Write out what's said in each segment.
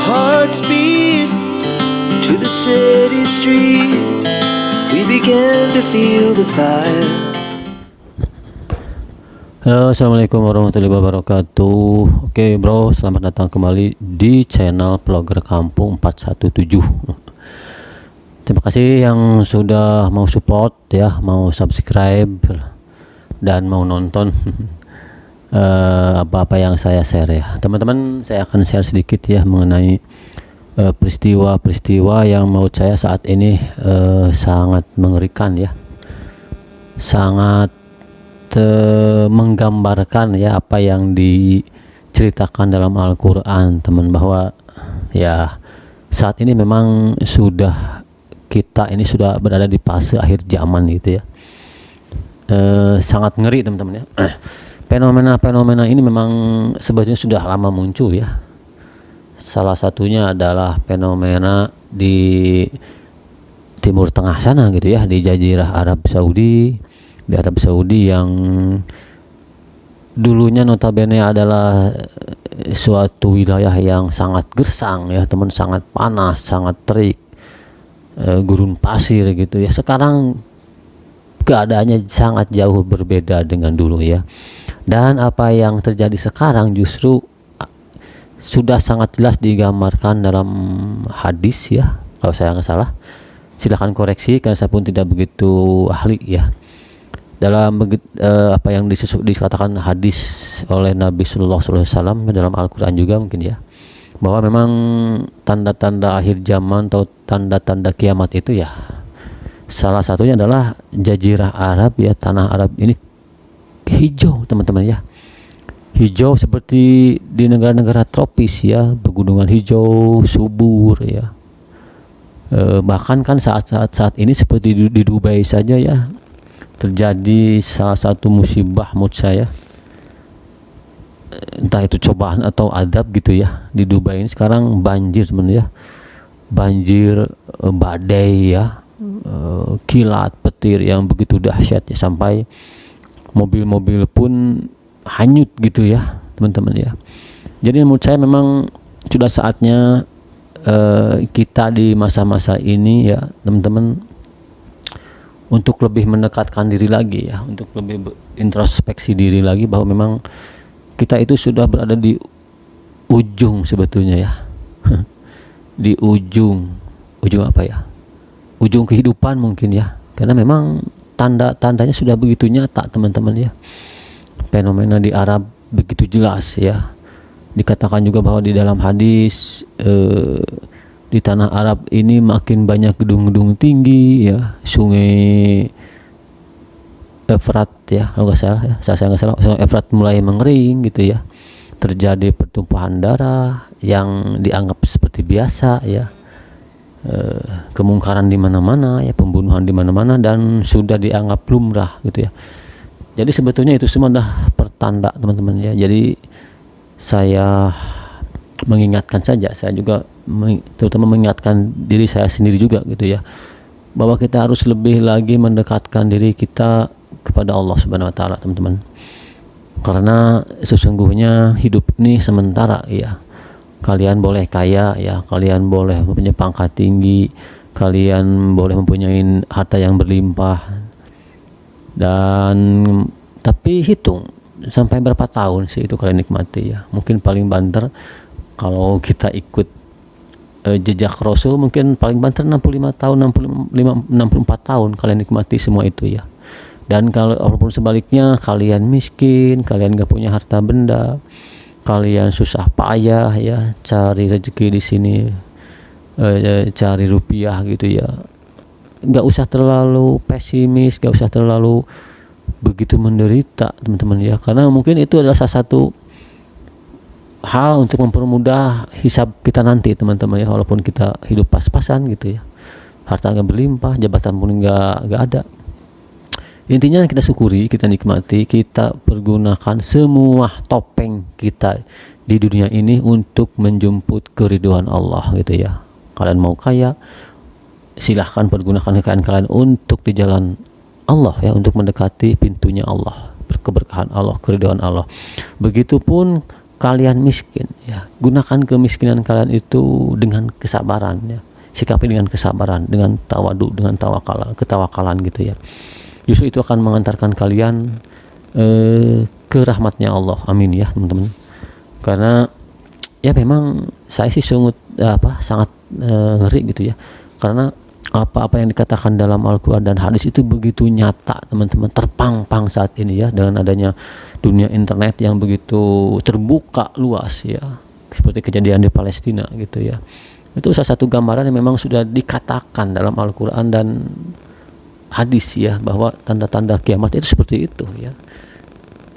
hearts beat to the city streets. We began to feel the fire. Halo, assalamualaikum warahmatullahi wabarakatuh. Oke bro, selamat datang kembali di channel Vlogger Kampung 417. Terima kasih yang sudah mau support ya, mau subscribe dan mau nonton apa-apa yang saya share ya. Teman-teman, saya akan share sedikit ya mengenai peristiwa-peristiwa yang menurut saya saat ini sangat mengerikan ya, sangat menggambarkan ya apa yang diceritakan dalam Al-Quran, teman, bahwa ya saat ini memang kita ini sudah berada di fase akhir zaman gitu ya. Sangat ngeri teman-teman ya. Fenomena-fenomena ini memang sebetulnya sudah lama muncul ya. Salah satunya adalah fenomena di Timur Tengah sana gitu ya, di Jazirah Arab Saudi, di Arab Saudi yang dulunya notabene adalah suatu wilayah yang sangat gersang ya teman, sangat panas, sangat terik, gurun pasir gitu ya. Sekarang keadaannya sangat jauh berbeda dengan dulu ya. Dan apa yang terjadi sekarang justru sudah sangat jelas digambarkan dalam hadis ya, kalau saya nggak salah. Silahkan koreksi karena saya pun tidak begitu ahli ya. Dalam apa yang dikatakan hadis oleh Nabi Sallallahu Alaihi Wasallam dalam Al-Quran juga mungkin ya, bahwa memang tanda-tanda akhir zaman atau tanda-tanda kiamat itu ya, salah satunya adalah Jazirah Arab ya, tanah Arab ini hijau teman-teman ya, hijau seperti di negara-negara tropis ya, pegunungan hijau subur ya. Bahkan kan saat ini seperti di Dubai saja ya, terjadi salah satu musibah menurut saya, entah itu cobaan atau adab gitu ya. Di Dubai ini sekarang banjir teman ya, banjir, badai ya, kilat petir yang begitu dahsyat ya, sampai mobil-mobil pun hanyut gitu ya teman-teman ya. Jadi menurut saya memang sudah saatnya kita di masa-masa ini ya teman-teman, untuk lebih mendekatkan diri lagi ya, untuk lebih introspeksi diri lagi, bahwa memang kita itu sudah berada di ujung sebetulnya ya. Di ujung apa ya, ujung kehidupan mungkin ya, karena memang tanda-tandanya sudah begitu nyata teman-teman ya. Fenomena di Arab begitu jelas ya. Dikatakan juga bahwa di dalam hadis di tanah Arab ini makin banyak gedung-gedung tinggi ya, sungai Efrat ya kalau nggak salah ya, saya nggak salah, sungai Efrat mulai mengering gitu ya. Terjadi pertumpahan darah yang dianggap seperti biasa ya, kemungkaran di mana-mana ya, pembunuhan di mana-mana, dan sudah dianggap lumrah gitu ya. Jadi sebetulnya itu semua adalah pertanda teman-teman ya. Jadi saya mengingatkan saja, saya juga terutama mengingatkan diri saya sendiri juga gitu ya, bahwa kita harus lebih lagi mendekatkan diri kita kepada Allah Subhanahu wa taala teman-teman. Karena sesungguhnya hidup ini sementara ya. Kalian boleh kaya ya, kalian boleh mempunyai pangkat tinggi, kalian boleh mempunyai harta yang berlimpah, dan tapi hitung sampai berapa tahun sih itu kalian nikmati ya. Mungkin paling banter kalau kita ikut jejak Rasul, mungkin paling banter 65 tahun, 64 tahun kalian nikmati semua itu ya. Dan kalau walaupun sebaliknya kalian miskin, kalian gak punya harta benda, kalian susah payah ya cari rezeki di sini, cari rupiah gitu ya, gak usah terlalu pesimis, gak usah terlalu begitu menderita teman-teman ya. Karena mungkin itu adalah salah satu hal untuk mempermudah hisab kita nanti teman-teman ya. Walaupun kita hidup pas-pasan gitu ya, harta nggak berlimpah, jabatan pun nggak ada, intinya kita syukuri, kita nikmati, kita pergunakan semua topeng kita di dunia ini untuk menjemput keridhaan Allah gitu ya. Kalian mau kaya, silahkan pergunakan kekayaan kalian untuk di jalan Allah ya, untuk mendekati pintunya Allah, keberkahan Allah, keridhaan Allah. Begitupun kalian miskin, ya gunakan kemiskinan kalian itu dengan kesabaran, ya sikapi dengan kesabaran, dengan tawadu, dengan ketawakalan gitu ya. Justru itu akan mengantarkan kalian ke rahmatnya Allah. Amin ya teman-teman. Karena ya memang saya sih sangat ngeri gitu ya, karena apa-apa yang dikatakan dalam Al-Quran dan hadis itu begitu nyata teman-teman, terpampang saat ini ya, dengan adanya dunia internet yang begitu terbuka luas ya, seperti kejadian di Palestina gitu ya. Itu salah satu gambaran yang memang sudah dikatakan dalam Al-Quran dan hadis ya, bahwa tanda-tanda kiamat itu seperti itu ya,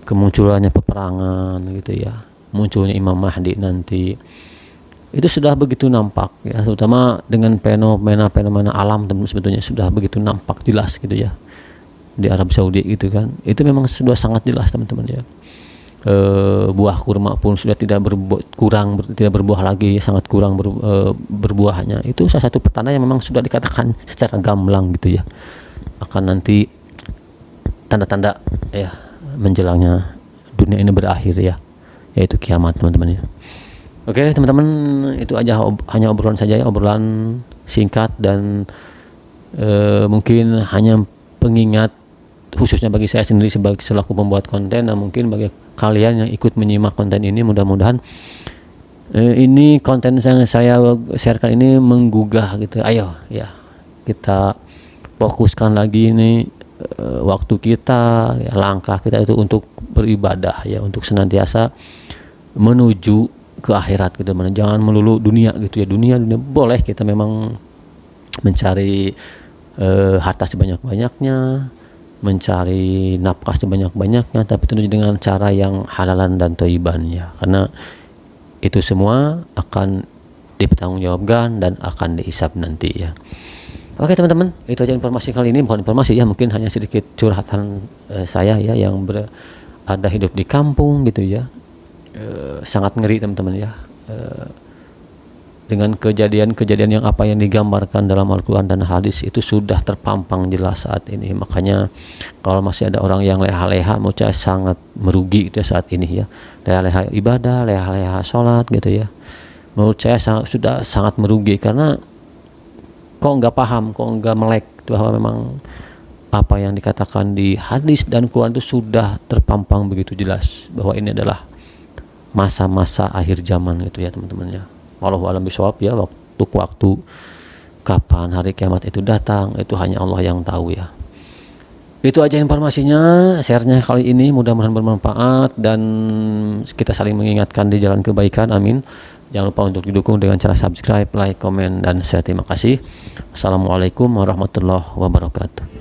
kemunculannya peperangan gitu ya, munculnya Imam Mahdi nanti, itu sudah begitu nampak ya, terutama dengan fenomena alam sebetulnya sudah begitu nampak jelas gitu ya di Arab Saudi gitu kan. Itu memang sudah sangat jelas teman-teman ya. Buah kurma pun sudah tidak berbuah lagi ya, sangat kurang berbuahnya. Itu salah satu pertanda yang memang sudah dikatakan secara gamblang gitu ya, akan nanti tanda-tanda ya menjelangnya dunia ini berakhir ya, yaitu kiamat teman-teman ya. Oke teman-teman, itu aja, hanya obrolan saja ya, obrolan singkat dan mungkin hanya pengingat khususnya bagi saya sendiri sebagai selaku pembuat konten, dan mungkin bagi kalian yang ikut menyimak konten ini, mudah-mudahan ini konten yang saya sharekan ini menggugah gitu. Ayo ya, kita fokuskan lagi ini waktu kita ya, langkah kita itu untuk beribadah ya, untuk senantiasa menuju ke akhirat gitu. Jangan melulu dunia gitu ya. Dunia boleh kita memang mencari harta sebanyak-banyaknya, mencari nafkah sebanyak-banyaknya, tapi tentu dengan cara yang halalan dan thayyiban ya, karena itu semua akan dipertanggungjawabkan dan akan dihisab nanti ya. Oke teman-teman, itu aja informasi kali ini. Bukan informasi ya, mungkin hanya sedikit curhatan saya ya, yang ada hidup di kampung gitu ya. Sangat ngeri teman-teman ya, dengan kejadian-kejadian yang apa yang digambarkan dalam Al-Quran dan hadis itu sudah terpampang jelas saat ini. Makanya kalau masih ada orang yang leha-leha, menurut saya sangat merugi itu saat ini ya, leha-leha ibadah, leha-leha sholat gitu ya, menurut saya sudah sangat merugi, karena kok nggak paham, kok nggak melek bahwa memang apa yang dikatakan di hadis dan Quran itu sudah terpampang begitu jelas bahwa ini adalah masa-masa akhir zaman gitu ya teman-teman ya. Wallahu a'lam bishawab ya, waktu kapan hari kiamat itu datang itu hanya Allah yang tahu ya. Itu aja informasinya, share-nya kali ini, mudah-mudahan bermanfaat dan kita saling mengingatkan di jalan kebaikan. Amin. Jangan lupa untuk didukung dengan cara subscribe, like, komen, dan share. Terima kasih. Assalamualaikum warahmatullahi wabarakatuh.